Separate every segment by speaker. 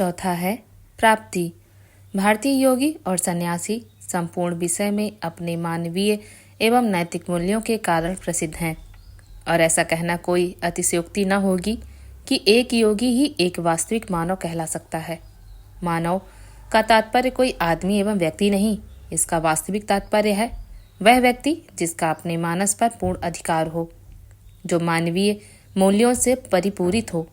Speaker 1: चौथा है प्राप्ति। भारतीय योगी और सन्यासी संपूर्ण विषय में अपने मानवीय एवं नैतिक मूल्यों के कारण प्रसिद्ध हैं, और ऐसा कहना कोई अतिशयोक्ति न होगी कि एक योगी ही एक वास्तविक मानव कहला सकता है। मानव का तात्पर्य कोई आदमी एवं व्यक्ति नहीं, इसका वास्तविक तात्पर्य है वह व्यक्ति जिसका अपने मानस पर पूर्ण अधिकार हो, जो मानवीय मूल्यों से परिपूरित हो।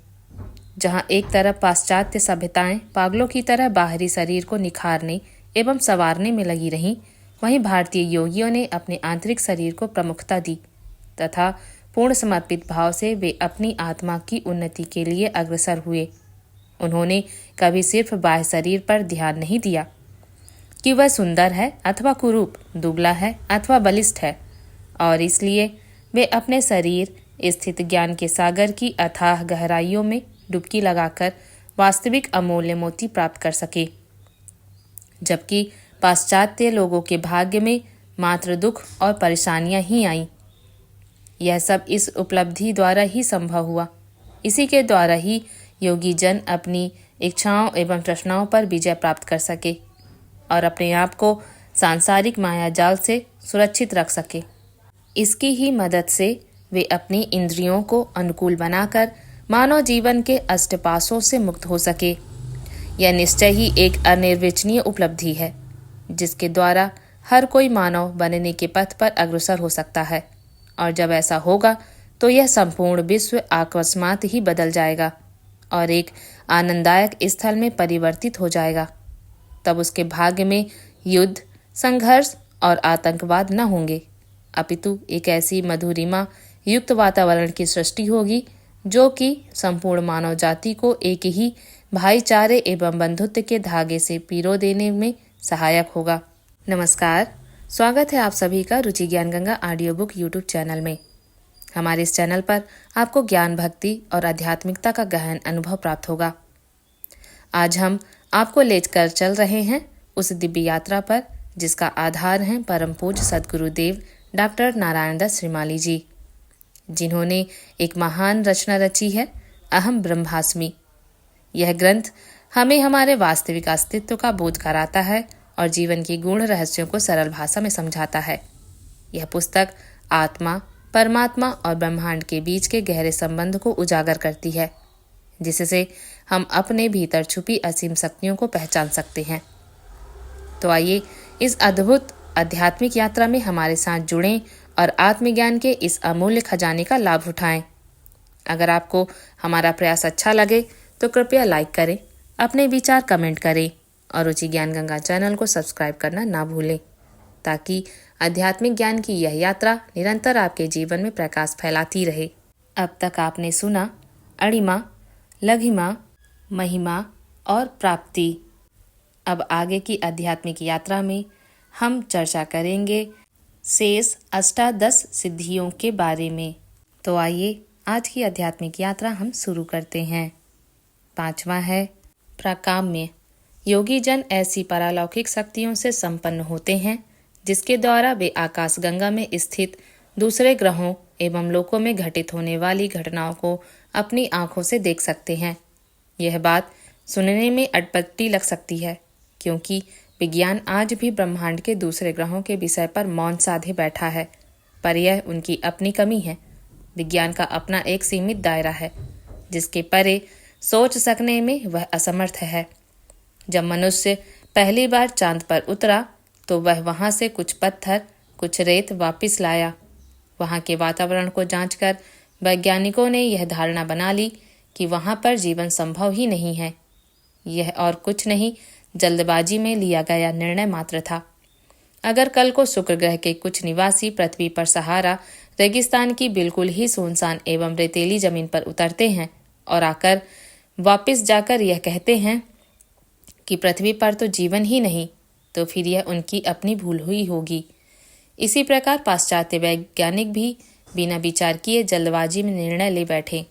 Speaker 1: जहाँ एक तरफ पाश्चात्य सभ्यताएं पागलों की तरह बाहरी शरीर को निखारने एवं संवारने में लगी रहीं, वहीं भारतीय योगियों ने अपने आंतरिक शरीर को प्रमुखता दी तथा पूर्ण समर्पित भाव से वे अपनी आत्मा की उन्नति के लिए अग्रसर हुए। उन्होंने कभी सिर्फ बाह्य शरीर पर ध्यान नहीं दिया कि वह सुंदर है अथवा कुरूप, दुबला है अथवा बलिष्ठ है, और इसलिए वे अपने शरीर स्थित ज्ञान के सागर की अथाह गहराइयों में डुबकी लगाकर वास्तविक अमूल्य मोती प्राप्त कर सके। जबकि पाश्चात्य लोगों के भाग्य में मात्र दुख और परेशानियां ही आईं। यह सब इस उपलब्धि द्वारा ही संभव हुआ। इसी के द्वारा ही योगी जन अपनी इच्छाओं एवं तृष्णाओं पर विजय प्राप्त कर सके और अपने आप को सांसारिक माया जाल से सुरक्षित रख सके। इसकी ही मदद से वे अपनी इंद्रियों को अनुकूल बनाकर मानव जीवन के अष्टपाशों से मुक्त हो सके। यह निश्चय ही एक अनिर्वचनीय उपलब्धि है, जिसके द्वारा हर कोई मानव बनने के पथ पर अग्रसर हो सकता है, और जब ऐसा होगा तो यह संपूर्ण विश्व अकस्मात ही बदल जाएगा और एक आनंददायक स्थल में परिवर्तित हो जाएगा। तब उसके भाग्य में युद्ध, संघर्ष और आतंकवाद न होंगे, अपितु एक ऐसी मधुरिमा युक्त वातावरण की सृष्टि होगी जो कि संपूर्ण मानव जाति को एक ही भाईचारे एवं बंधुत्व के धागे से पिरो देने में सहायक होगा। नमस्कार, स्वागत है आप सभी का रुचि ज्ञान Ganga audio book YouTube channel में। हमारे इस चैनल पर आपको ज्ञान, भक्ति और आध्यात्मिकता का गहन अनुभव प्राप्त होगा। आज हम आपको लेकर चल रहे हैं उस दिव्य यात्रा पर जिसका आधार है परम पूज्य सद्गुरुदेव डॉक्टर नारायण दत्त श्रीमाली जी, जिन्होंने एक महान रचना रची है, अहम ब्रह्मास्मि। यह ग्रंथ हमें हमारे वास्तविक अस्तित्व का बोध कराता है और जीवन के गूढ़ रहस्यों को सरल भाषा में समझाता है। यह पुस्तक आत्मा, परमात्मा और ब्रह्मांड के बीच के गहरे संबंध को उजागर करती है, जिससे हम अपने भीतर छुपी असीम शक्तियों को पहचान सकते हैं। तो आइए इस अद्भुत आध्यात्मिक यात्रा में हमारे साथ जुड़ें और आत्मज्ञान के इस अमूल्य खजाने का लाभ उठाएं। अगर आपको हमारा प्रयास अच्छा लगे तो कृपया लाइक करें, अपने विचार कमेंट करें और रुचि ज्ञान गंगा चैनल को सब्सक्राइब करना ना भूलें, ताकि आध्यात्मिक ज्ञान की यह यात्रा निरंतर आपके जीवन में प्रकाश फैलाती रहे। अब तक आपने सुना अणिमा, लघिमा, महिमा और प्राप्ति। अब आगे की आध्यात्मिक यात्रा में हम चर्चा करेंगे शेष अष्टादश सिद्धियों के बारे में। तो आइए आज की आध्यात्मिक यात्रा हम शुरू करते हैं। 5वां है प्राकाम्य। योगी जन ऐसी पारलौकिक शक्तियों से संपन्न होते हैं जिसके द्वारा वे आकाश गंगा में स्थित दूसरे ग्रहों एवं लोकों में घटित होने वाली घटनाओं को अपनी आंखों से देख सकते हैं। यह बात सुनने में अटपटी लग सकती है, क्योंकि विज्ञान आज भी ब्रह्मांड के दूसरे ग्रहों के विषय पर मौन साधे बैठा है, पर यह उनकी अपनी कमी है। विज्ञान का अपना एक सीमित दायरा है, जिसके परे सोच सकने में वह असमर्थ है। जब मनुष्य पहली बार चांद पर उतरा तो वह वहां से कुछ पत्थर, कुछ रेत वापस लाया। वहां के वातावरण को जांचकर वैज्ञानिकों ने यह धारणा बना ली कि वहां पर जीवन संभव ही नहीं है। यह और कुछ नहीं, जल्दबाजी में लिया गया निर्णय मात्र था। अगर कल को शुक्र ग्रह के कुछ निवासी पृथ्वी पर सहारा रेगिस्तान की बिल्कुल ही सुनसान एवं रेतीली जमीन पर उतरते हैं और आकर वापस जाकर यह कहते हैं कि पृथ्वी पर तो जीवन ही नहीं, तो फिर यह उनकी अपनी भूल हुई होगी। इसी प्रकार पाश्चात्य वैज्ञानिक भी बिना विचार किए जल्दबाजी में निर्णय ले बैठे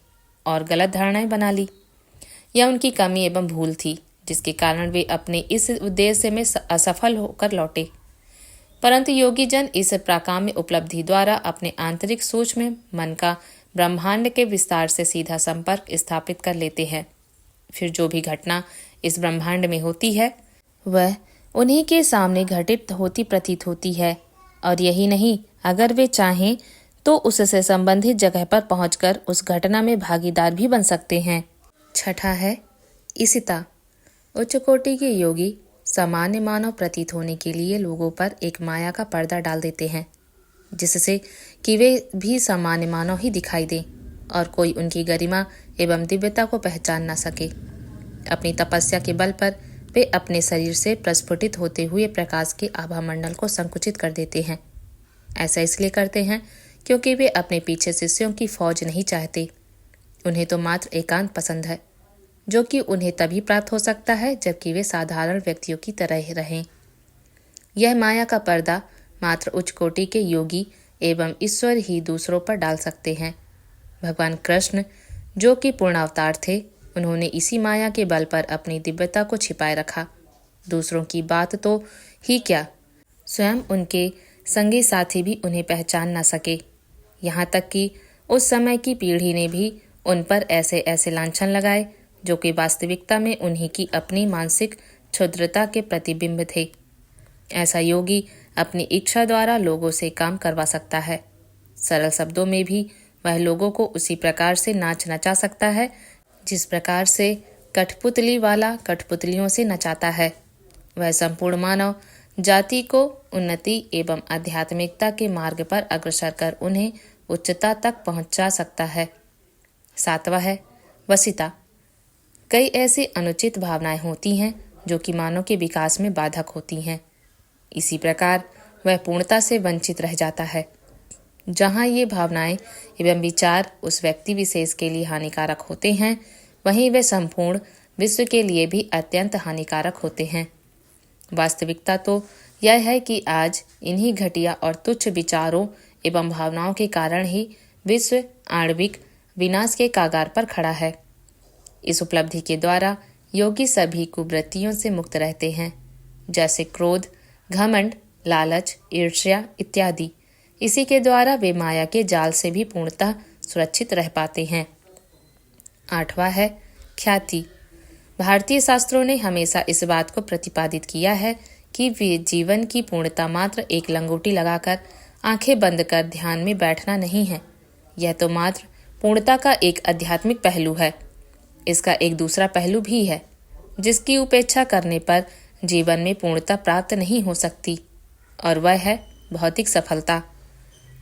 Speaker 1: और गलत धारणाएं बना ली। यह उनकी कमी एवं भूल थी, जिसके कारण वे अपने इस उद्देश्य में असफल होकर लौटे। परंतु योगी जन इस प्राकाम्य उपलब्धि द्वारा अपने आंतरिक सोच में मन का ब्रह्मांड के विस्तार से सीधा संपर्क स्थापित कर लेते हैं फिर जो भी घटना इस ब्रह्मांड में होती है वह उन्हीं के सामने घटित होती प्रतीत होती है, और यही नहीं, अगर वे चाहें तो उससे संबंधित जगह पर पहुंचकर उस घटना में भागीदार भी बन सकते हैं। छठा है ईशिता। उच्च कोटि के योगी सामान्य मानव प्रतीत होने के लिए लोगों पर एक माया का पर्दा डाल देते हैं, जिससे कि वे भी सामान्य मानव ही दिखाई दें और कोई उनकी गरिमा एवं दिव्यता को पहचान न सके। अपनी तपस्या के बल पर वे अपने शरीर से प्रस्फुटित होते हुए प्रकाश के आभा मंडल को संकुचित कर देते हैं। ऐसा इसलिए करते हैं क्योंकि वे अपने पीछे शिष्यों की फौज नहीं चाहते। उन्हें तो मात्र एकांत पसंद है, जो कि उन्हें तभी प्राप्त हो सकता है जबकि वे साधारण व्यक्तियों की तरह ही रहें। यह माया का पर्दा मात्र उच्च कोटि के योगी एवं ईश्वर ही दूसरों पर डाल सकते हैं। भगवान कृष्ण, जो कि पूर्ण अवतार थे, उन्होंने इसी माया के बल पर अपनी दिव्यता को छिपाए रखा। दूसरों की बात तो ही क्या, स्वयं उनके संगी साथी भी उन्हें पहचान न सके। यहाँ तक कि उस समय की पीढ़ी ने भी उन पर ऐसे ऐसे लांछन लगाए जो कि वास्तविकता में उन्हीं की अपनी मानसिक क्षुद्रता के प्रतिबिंब थे। ऐसा योगी अपनी इच्छा द्वारा लोगों से काम करवा सकता है। सरल शब्दों में भी वह लोगों को उसी प्रकार से नाच नचा सकता है जिस प्रकार से कठपुतली वाला कठपुतलियों से नचाता है। वह संपूर्ण मानव जाति को उन्नति एवं आध्यात्मिकता के मार्ग पर अग्रसर कर उन्हें उच्चता तक पहुंचा सकता है। सातवां है वसीता। कई ऐसी अनुचित भावनाएं होती हैं जो कि मानव के विकास में बाधक होती हैं। इसी प्रकार वह पूर्णता से वंचित रह जाता है। जहाँ ये भावनाएं एवं विचार उस व्यक्ति विशेष के लिए हानिकारक होते हैं, वहीं वे संपूर्ण विश्व के लिए भी अत्यंत हानिकारक होते हैं। वास्तविकता तो यह है कि आज इन्हीं घटिया और तुच्छ विचारों एवं भावनाओं के कारण ही विश्व आणविक विनाश के कागार पर खड़ा है। इस उपलब्धि के द्वारा योगी सभी कुवृत्तियों से मुक्त रहते हैं, जैसे क्रोध, घमंड, लालच, ईर्ष्या इत्यादि। इसी के द्वारा वे माया के जाल से भी पूर्णतः सुरक्षित रह पाते हैं। आठवां है ख्याति। भारतीय शास्त्रों ने हमेशा इस बात को प्रतिपादित किया है कि वे जीवन की पूर्णता मात्र एक लंगोटी लगाकर आंखें बंद कर ध्यान में बैठना नहीं है। यह तो मात्र पूर्णता का एक आध्यात्मिक पहलू है। इसका एक दूसरा पहलू भी है, जिसकी उपेक्षा करने पर जीवन में पूर्णता प्राप्त नहीं हो सकती, और वह है भौतिक सफलता।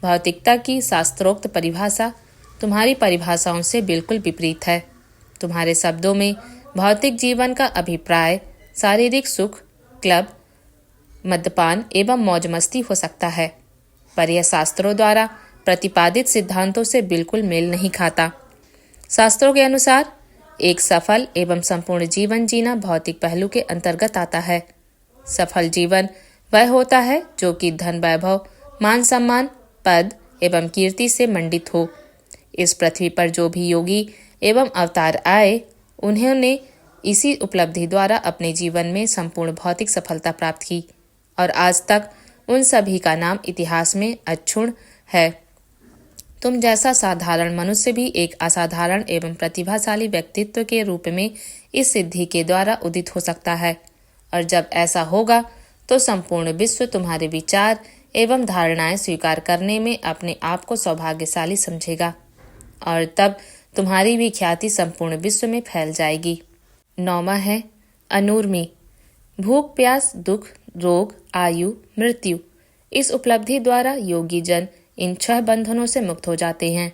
Speaker 1: भौतिकता की शास्त्रोक्त परिभाषा तुम्हारी परिभाषाओं से बिल्कुल विपरीत है। तुम्हारे शब्दों में भौतिक जीवन का अभिप्राय शारीरिक सुख, क्लब, मद्यपान एवं मौज मस्ती हो सकता है, पर यह शास्त्रों द्वारा प्रतिपादित सिद्धांतों से बिल्कुल मेल नहीं खाता। शास्त्रों के अनुसार एक सफल एवं संपूर्ण जीवन जीना भौतिक पहलू के अंतर्गत आता है। सफल जीवन वह होता है जो कि धन, वैभव, मान सम्मान, पद एवं कीर्ति से मंडित हो। इस पृथ्वी पर जो भी योगी एवं अवतार आए, उन्होंने इसी उपलब्धि द्वारा अपने जीवन में संपूर्ण भौतिक सफलता प्राप्त की, और आज तक उन सभी का नाम इतिहास में अक्षुण्ण है। तुम जैसा साधारण मनुष्य भी एक असाधारण एवं प्रतिभाशाली व्यक्तित्व के रूप में इस सिद्धि के द्वारा उदित हो सकता है, और जब ऐसा होगा तो संपूर्ण विश्व तुम्हारे विचार एवं धारणाएं स्वीकार करने में अपने आप को सौभाग्यशाली समझेगा, और तब तुम्हारी भी ख्याति संपूर्ण विश्व में फैल जाएगी। 9वां है अनूर्मी। भूख, प्यास, दुख, रोग, आयु, मृत्यु। इस उपलब्धि द्वारा योगी जन इन 6 बंधनों से मुक्त हो जाते हैं।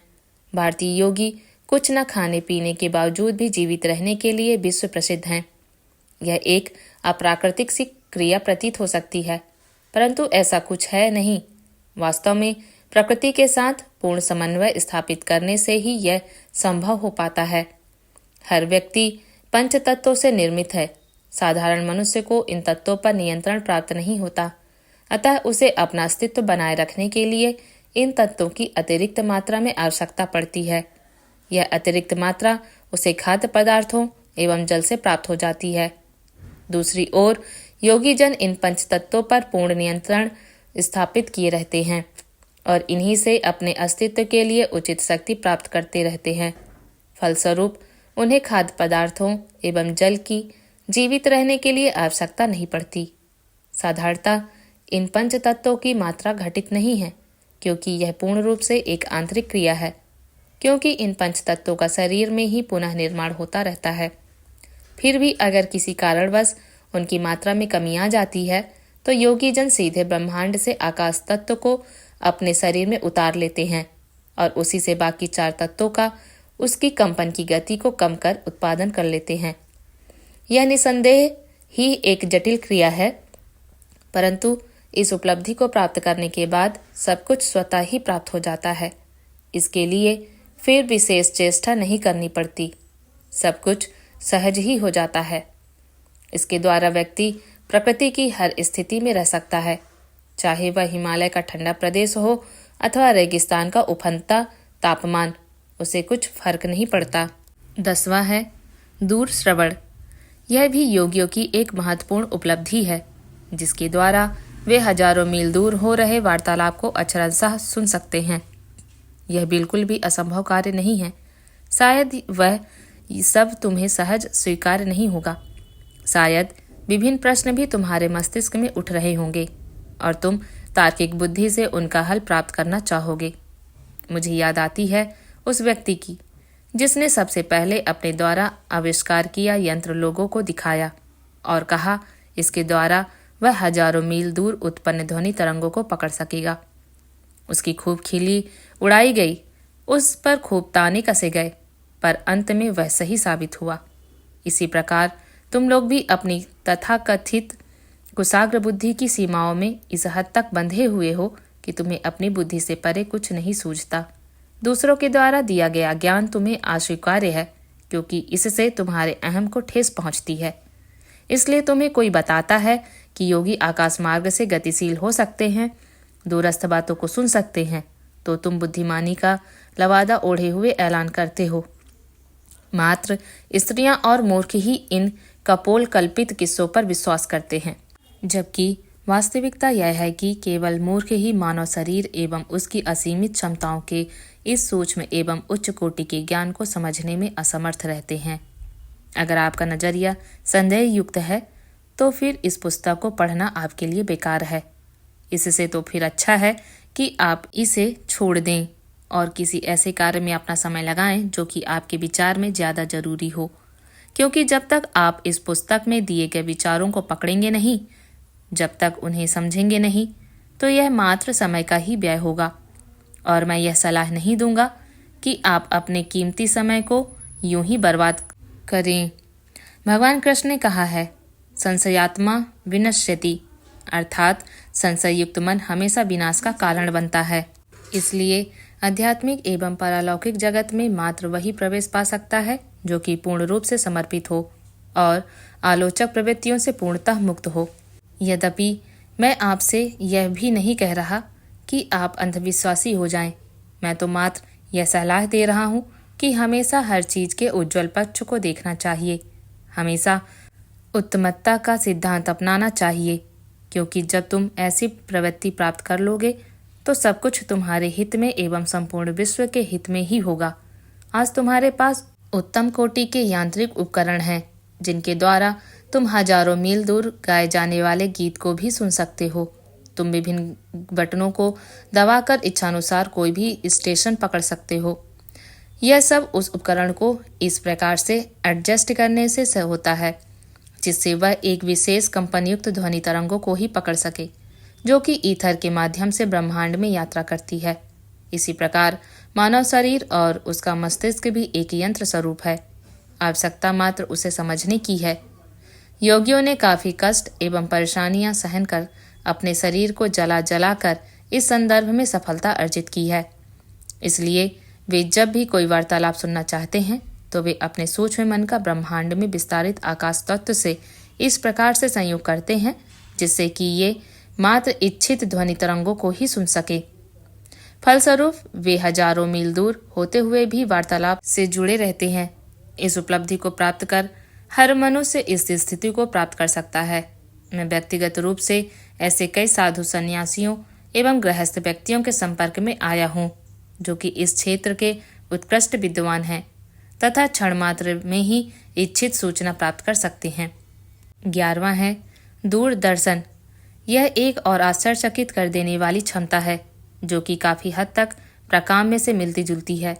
Speaker 1: भारतीय योगी कुछ न खाने पीने के बावजूद भी जीवित रहने के लिए विश्व प्रसिद्ध हैं। यह एक अप्राकृतिक सी क्रिया प्रतीत हो सकती है, परंतु ऐसा कुछ है नहीं। वास्तव में प्रकृति के साथ पूर्ण समन्वय स्थापित करने से ही यह संभव हो पाता है। हर व्यक्ति पंच तत्वों से निर्मित है। साधारण मनुष्य को इन तत्वों पर नियंत्रण प्राप्त नहीं होता, अतः उसे अपना अस्तित्व बनाए रखने के लिए इन तत्वों की अतिरिक्त मात्रा में आवश्यकता पड़ती है। यह अतिरिक्त मात्रा उसे खाद्य पदार्थों एवं जल से प्राप्त हो जाती है। दूसरी ओर योगी जन इन पंच तत्वों पर पूर्ण नियंत्रण स्थापित किए रहते हैं और इन्हीं से अपने अस्तित्व के लिए उचित शक्ति प्राप्त करते रहते हैं। फलस्वरूप उन्हें खाद्य पदार्थों एवं जल की जीवित रहने के लिए आवश्यकता नहीं पड़ती। साधारणतः इन पंच तत्वों की मात्रा घटित नहीं है, क्योंकि यह पूर्ण रूप से एक आंतरिक क्रिया है, क्योंकि इन पंच तत्वों का शरीर में ही पुनः निर्माण होता रहता है। फिर भी अगर किसी कारणवश उनकी मात्रा में कमी आ जाती है तो योगी जन सीधे ब्रह्मांड से आकाश तत्व को अपने शरीर में उतार लेते हैं और उसी से बाकी चार तत्वों का उसकी कंपन की गति को कम कर उत्पादन कर लेते हैं। यह निसंदेह ही एक जटिल क्रिया है, परंतु इस उपलब्धि को प्राप्त करने के बाद सब कुछ स्वतः ही प्राप्त हो जाता है। इसके लिए फिर विशेष चेष्टा नहीं करनी पड़ती, सब कुछ सहज ही हो जाता है। इसके द्वारा व्यक्ति प्रकृति की हर स्थिति में रह सकता है, चाहे वह हिमालय का ठंडा प्रदेश हो अथवा रेगिस्तान का उफनता तापमान, उसे कुछ फर्क नहीं पड़ता। 10वां है दूर श्रवण। यह भी योगियों की एक महत्वपूर्ण उपलब्धि है, जिसके द्वारा वे हजारों मील दूर हो रहे वार्तालाप को अक्षरशः सुन सकते हैं। यह बिल्कुल भी असंभव कार्य नहीं है। शायद वह सब तुम्हें सहज स्वीकार नहीं होगा। शायद विभिन्न प्रश्न भी तुम्हारे मस्तिष्क में उठ रहे होंगे और तुम तार्किक बुद्धि से उनका हल प्राप्त करना चाहोगे। मुझे याद आती है उस व्यक्ति की जिसने सबसे पहले अपने द्वारा आविष्कार किया यंत्र लोगों को दिखाया और कहा इसके द्वारा वह हजारों मील दूर उत्पन्न ध्वनि तरंगों को पकड़ सकेगा। उसकी खूब खिली उड़ाई गई, उस पर खूब ताने कसे गए, पर अंत में वह सही साबित हुआ। इसी प्रकार तुम लोग भी अपनी तथाकथित कुशाग्र बुद्धि की सीमाओं में इस हद तक बंधे हुए हो कि तुम्हें अपनी बुद्धि से परे कुछ नहीं सूझता। दूसरों के द्वारा दिया गया ज्ञान तुम्हें अस्वीकार्य है, क्योंकि इससे तुम्हारे अहम को ठेस पहुंचती है। इसलिए तुम्हें कोई बताता है कि योगी आकाश मार्ग से गतिशील हो सकते हैं, दूरस्थ बातों को सुन सकते हैं, तो तुम बुद्धिमानी का लवादा ओढ़े हुए ऐलान करते हो। मात्र स्त्रियां और मूर्ख ही इन कपोल कल्पित किस्सों पर विश्वास करते हैं, जबकि वास्तविकता यह है कि केवल मूर्ख ही मानव शरीर एवं उसकी असीमित क्षमताओं के इस सूक्ष्म एवं उच्च कोटि के ज्ञान को समझने में असमर्थ रहते हैं। अगर आपका नजरिया संदेह युक्त है तो फिर इस पुस्तक को पढ़ना आपके लिए बेकार है। इससे तो फिर अच्छा है कि आप इसे छोड़ दें और किसी ऐसे कार्य में अपना समय लगाएं जो कि आपके विचार में ज़्यादा जरूरी हो, क्योंकि जब तक आप इस पुस्तक में दिए गए विचारों को पकड़ेंगे नहीं, जब तक उन्हें समझेंगे नहीं, तो यह मात्र समय का ही व्यय होगा। और मैं यह सलाह नहीं दूंगा कि आप अपने कीमती समय को यूं ही बर्बाद करें। भगवान कृष्ण ने कहा है, संशयात्मा विनश्यति, अर्थात संशय युक्त मन हमेशा विनाश का कारण बनता है। इसलिए आध्यात्मिक एवं पारलौकिक जगत में मात्र वही प्रवेश पा सकता है जो कि पूर्ण रूप से समर्पित हो और आलोचक प्रवृत्तियों से पूर्णतः मुक्त हो। यद्यपि मैं आपसे यह भी नहीं कह रहा कि आप अंधविश्वासी हो जाएं। मैं तो मात्र यह सलाह दे रहा हूं कि हमेशा हर चीज के उज्जवल पक्ष को देखना चाहिए, हमेशा उत्तमत्ता का सिद्धांत अपनाना चाहिए, क्योंकि जब तुम ऐसी प्रवृत्ति प्राप्त कर लोगे तो सब कुछ तुम्हारे हित में एवं संपूर्ण विश्व के हित में ही होगा। आज तुम्हारे पास उत्तम कोटि के यांत्रिक उपकरण हैं, जिनके द्वारा तुम हजारों मील दूर गाए जाने वाले गीत को भी सुन सकते हो। तुम विभिन्न बटनों को दबाकर इच्छानुसार कोई भी स्टेशन पकड़ सकते हो। यह सब उस उपकरण को इस प्रकार से एडजस्ट करने से होता है जिससे वह एक विशेष कंपनयुक्त ध्वनि तरंगों को ही पकड़ सके, जो कि ईथर के माध्यम से ब्रह्मांड में यात्रा करती है। इसी प्रकार मानव शरीर और उसका मस्तिष्क भी एक यंत्र स्वरूप है, आवश्यकता मात्र उसे समझने की है। योगियों ने काफी कष्ट एवं परेशानियां सहन कर अपने शरीर को जला जला कर इस संदर्भ में सफलता अर्जित की है। इसलिए वे जब भी कोई वार्तालाप सुनना चाहते हैं तो वे अपने सूक्ष्म मन का ब्रह्मांड में विस्तारित आकाश तत्व से इस प्रकार से संयोग करते हैं जिससे कि ये मात्र इच्छित ध्वनि तरंगों को ही सुन सके। फलस्वरूप वे हजारों मील दूर होते हुए भी वार्तालाप से जुड़े रहते हैं। इस उपलब्धि को प्राप्त कर हर मनुष्य इस स्थिति को प्राप्त कर सकता है। मैं व्यक्तिगत रूप से ऐसे कई साधु सन्यासियों एवं गृहस्थ व्यक्तियों के संपर्क में आया हूँ जो कि इस क्षेत्र के उत्कृष्ट विद्वान हैं, तथा क्षण मात्र में ही इच्छित सूचना प्राप्त कर सकते हैं। 11वां है दूरदर्शन। यह एक और आश्चर्यचकित कर देने वाली क्षमता है जो कि काफी हद तक प्रकाम्य से मिलती जुलती है।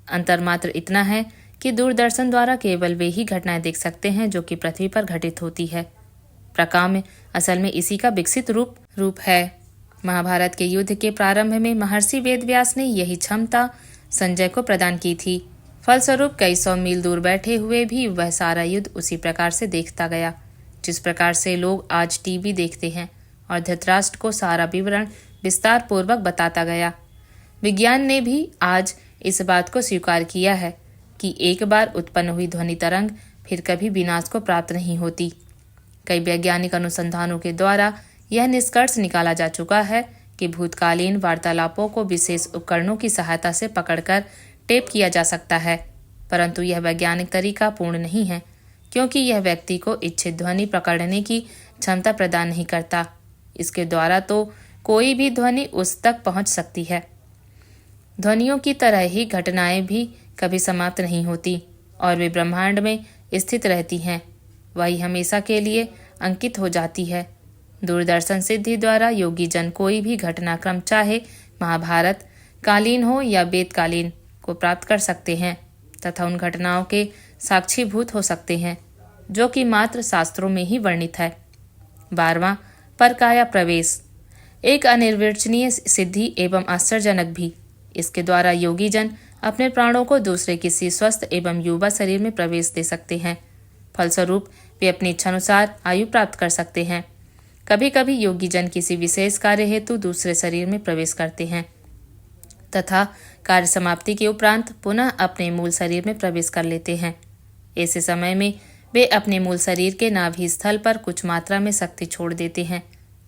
Speaker 1: अंतर मात्र इतना है कि दूरदर्शन द्वारा केवल वे ही घटनाएं देख सकते हैं जो कि पृथ्वी पर घटित होती है। प्रकाम्य असल में इसी का विकसित रूप है। महाभारत के युद्ध के प्रारंभ में महर्षि वेदव्यास ने यही क्षमता संजय को प्रदान की थी। फलस्वरूप कई 100 मील दूर बैठे हुए भी वह सारा युद्ध उसी प्रकार से देखता गया जिस प्रकार से लोग आज टीवी देखते हैं, और धृतराष्ट्र को सारा विवरण विस्तार पूर्वक बताता गया। विज्ञान ने भी आज इस बात को स्वीकार किया है कि एक बार उत्पन्न हुई ध्वनि तरंग फिर कभी विनाश को प्राप्त नहीं होती। कई वैज्ञानिक अनुसंधानों के द्वारा यह निष्कर्ष निकाला जा चुका है कि भूतकालीन वार्तालापों को विशेष उपकरणों की सहायता से पकड़कर टेप किया जा सकता है, परंतु यह वैज्ञानिक तरीका पूर्ण नहीं है क्योंकि यह व्यक्ति को इच्छित ध्वनि पकड़ने की क्षमता प्रदान नहीं करता। इसके द्वारा तो कोई भी ध्वनि उस तक पहुंच सकती है। ध्वनियों की तरह ही घटनाएं भी कभी समाप्त नहीं होती और वे ब्रह्मांड में स्थित रहती हैं, वही हमेशा के लिए अंकित हो जाती है। दूरदर्शन सिद्धि द्वारा योगी जन कोई भी घटनाक्रम चाहे महाभारत कालीन हो या वेदकालीन को प्राप्त कर सकते हैं तथा उन घटनाओं के साक्षीभूत हो सकते हैं जो कि मात्र शास्त्रों में ही वर्णित है। 12वां परकाया प्रवेश। एक अनिर्वचनीय सिद्धि एवं आश्चर्यजनक भी। इसके द्वारा योगी जन अपने प्राणों को दूसरे किसी स्वस्थ एवं युवा शरीर में प्रवेश दे सकते हैं। फलस्वरूप वे अपनी इच्छानुसार आयु प्राप्त कर सकते हैं। कभी कभी योगी जन किसी विशेष कार्य हेतु दूसरे शरीर में प्रवेश करते हैं तथा कार्य समाप्ति के उपरांत पुनः अपने मूल शरीर में प्रवेश कर लेते हैं। ऐसे समय में वे अपने मूल शरीर के नाभि स्थल पर कुछ मात्रा में शक्ति छोड़ देते हैं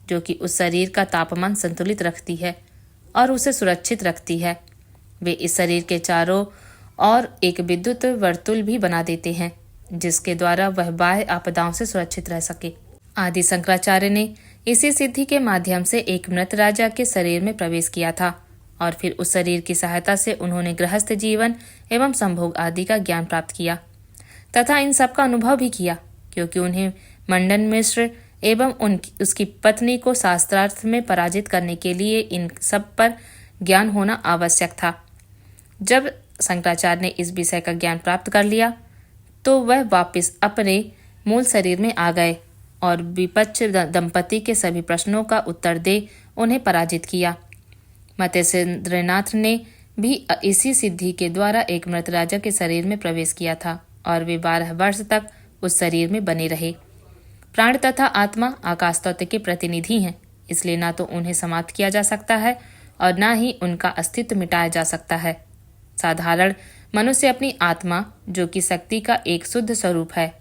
Speaker 1: जो कि उस शरीर का तापमान संतुलित रखती है और उसे सुरक्षित रखती है। वे इस शरीर के चारों ओर एक विद्युत वर्तुल भी बना देते हैं जिसके द्वारा वह बाह्य आपदाओं से सुरक्षित रह सके। आदि शंकराचार्य ने इसी सिद्धि के माध्यम से एक मृत राजा के शरीर में प्रवेश किया था और फिर उस शरीर की सहायता से उन्होंने गृहस्थ जीवन एवं संभोग आदि का ज्ञान प्राप्त किया तथा इन सब का अनुभव भी किया क्योंकि उन्हें मंडन मिश्र एवं उसकी पत्नी को शास्त्रार्थ में पराजित करने के लिए इन सब पर ज्ञान होना आवश्यक था। जब शंकराचार्य ने इस विषय का ज्ञान प्राप्त कर लिया तो वह वापस अपने मूल शरीर में आ गए और विपक्ष दंपति के सभी प्रश्नों का उत्तर दे उन्हें पराजित किया। मत्स्येंद्रनाथ ने भी इसी सिद्धि के द्वारा एक मृत राजा के शरीर में प्रवेश किया था और वे 12 वर्ष तक उस शरीर में बने रहे। प्राण तथा आत्मा आकाश तत्व के प्रतिनिधि हैं, इसलिए ना तो उन्हें समाप्त किया जा सकता है और ना ही उनका अस्तित्व मिटाया जा सकता है। साधारण मनुष्य अपनी आत्मा जो कि शक्ति का एक शुद्ध स्वरूप है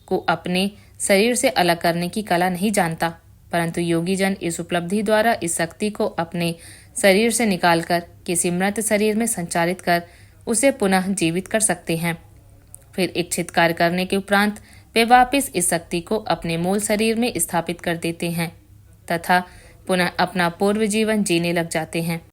Speaker 1: को अपने शरीर से अलग करने की कला नहीं जानता, परंतु योगी जन इस उपलब्धि द्वारा इस शक्ति को अपने शरीर से निकालकर किसी मृत शरीर में संचारित कर उसे पुनः जीवित कर सकते हैं। फिर इच्छित कार्य करने के उपरांत वे वापस इस शक्ति को अपने मूल शरीर में स्थापित कर देते हैं तथा पुनः अपना पूर्व जीवन जीने लग जाते हैं।